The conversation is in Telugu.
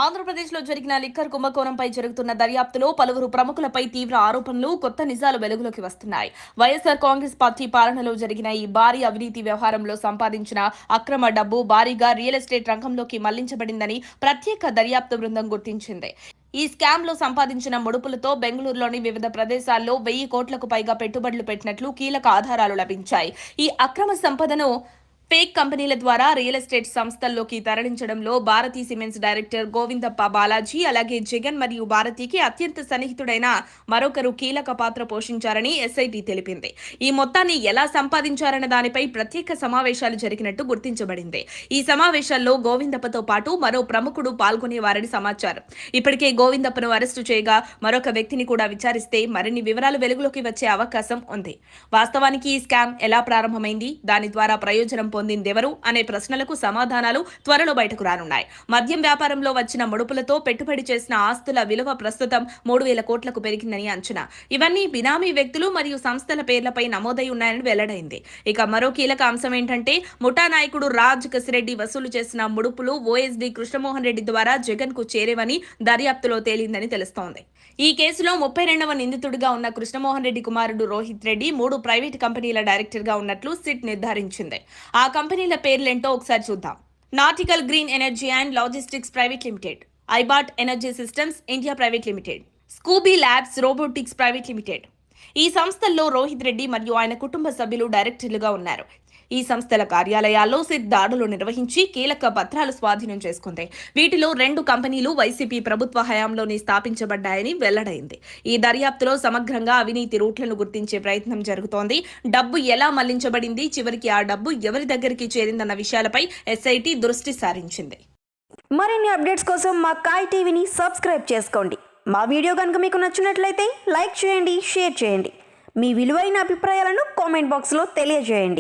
ఆంధ్రప్రదేశ్లో జరిగిన లిక్కర్ కుంభకోణంపై జరుగుతున్న దర్యాప్తులో పలువురు ప్రముఖులపై తీవ్ర ఆరోపణలు, కొత్త నిజాలు వెలుగులోకి వస్తున్నాయి. వైఎస్సార్ కాంగ్రెస్ పార్టీ పాలనలో జరిగిన ఈ భారీ అవినీతి వ్యవహారంలో సంపాదించిన అక్రమ డబ్బు భారీగా రియల్ ఎస్టేట్ రంగంలోకి మళ్లించబడిందని ప్రత్యేక దర్యాప్తు బృందం గుర్తించింది. ఈ స్కామ్ లో సంపాదించిన ముడుపులతో బెంగళూరులోని వివిధ ప్రదేశాల్లో 1000 కోట్లకు పైగా పెట్టుబడులు పెట్టినట్లు కీలక ఆధారాలు లభించాయి. ఈ అక్రమ సంపదను ఫేక్ కంపెనీల ద్వారా రియల్ ఎస్టేట్ సంస్థల్లోకి తరలించడంలో భారతీ సిమెంట్స్ డైరెక్టర్ గోవిందప్ప బాలాజీ, అలాగే జగన్ మరియు భారతీకి అత్యంత సన్నిహితుడైన మరొకరు కీలక పాత్ర పోషించారని ఎస్ఐటీ తెలిపింది. ఈ మొత్తాన్ని ఎలా సంపాదించారన్న దానిపై ప్రత్యేక సమావేశాలు జరిగినట్టు గుర్తించబడింది. ఈ సమావేశాల్లో గోవిందప్పతో పాటు మరో ప్రముఖుడు పాల్గొనేవారని సమాచారం. ఇప్పటికే గోవిందప్పను అరెస్టు చేయగా మరొక వ్యక్తిని కూడా విచారిస్తే మరిన్ని వివరాలు వెలుగులోకి వచ్చే అవకాశం ఉంది. వాస్తవానికి ఈ స్కామ్ ఎలా ప్రారంభమైంది, దాని ద్వారా ప్రయోజనం పొందిందెవరు అనే ప్రశ్నలకు సమాధానాలు త్వరలో బయటకు రానున్నాయి. మద్యం వ్యాపారంలో వచ్చిన ముడుపులతో పెట్టుబడి చేసిన ఆస్తుల విలువ ప్రస్తుతం 3000 కోట్లకు పెరిగిందని అంచనా. ఇవన్నీ బినామీ వ్యక్తులు మరియు సంస్థల పేర్లపై నమోదై ఉన్నాయని వెల్లడైంది. ఇక మరో కీలక అంశం ఏంటంటే ముఠా నాయకుడు రాజ్ కసిరెడ్డి వసూలు చేసిన ముడుపులు ఓఎస్డీ కృష్ణమోహన్ రెడ్డి ద్వారా జగన్ కు చేరేవని దర్యాప్తులో తేలిందని తెలుస్తోంది. ఈ కేసులో 32వ నిందితుడిగా ఉన్న కృష్ణమోహన్ రెడ్డి కుమారుడు రోహిత్ రెడ్డి 3 ప్రైవేటు కంపెనీల డైరెక్టర్ గా ఉన్నట్లు సిట్ నిర్ధారించింది. ఆ కంపెనీల పేర్లేంటో ఒకసారి చూద్దాం. Nautical Green Energy and Logistics Private Limited, iBot Energy Systems India Private Limited, Scooby Labs Robotics Private Limited. ఈ సంస్థల్లో రోహిత్ రెడ్డి మరియు ఆయన కుటుంబ సభ్యులు డైరెక్టర్లుగా ఉన్నారు. ఈ సంస్థల కార్యాలయాల్లో సిట్ దాడులు నిర్వహించి కీలక పత్రాలు స్వాధీనం చేసుకుంది. వీటిలో 2 కంపెనీలు వైసీపీ ప్రభుత్వ హయాంలోనే స్థాపించబడ్డాయని వెల్లడైంది. ఈ దర్యాప్తులో సమగ్రంగా అవినీతి రూట్లను గుర్తించే ప్రయత్నం జరుగుతోంది. డబ్బు ఎలా మళ్లించబడింది, చివరికి ఆ డబ్బు ఎవరి దగ్గరికి చేరిందన్న విషయాలపై ఎస్ఐటీ దృష్టి సారించింది. మరిన్ని అప్డేట్స్ కోసం మా కాయ్ టీవీని సబ్స్క్రైబ్ చేసుకోండి. మా వీడియో కనుక మీకు నచ్చినట్లయితే లైక్ చేయండి, షేర్ చేయండి. మీ విలువైన అభిప్రాయాలను కామెంట్ బాక్స్లో తెలియజేయండి.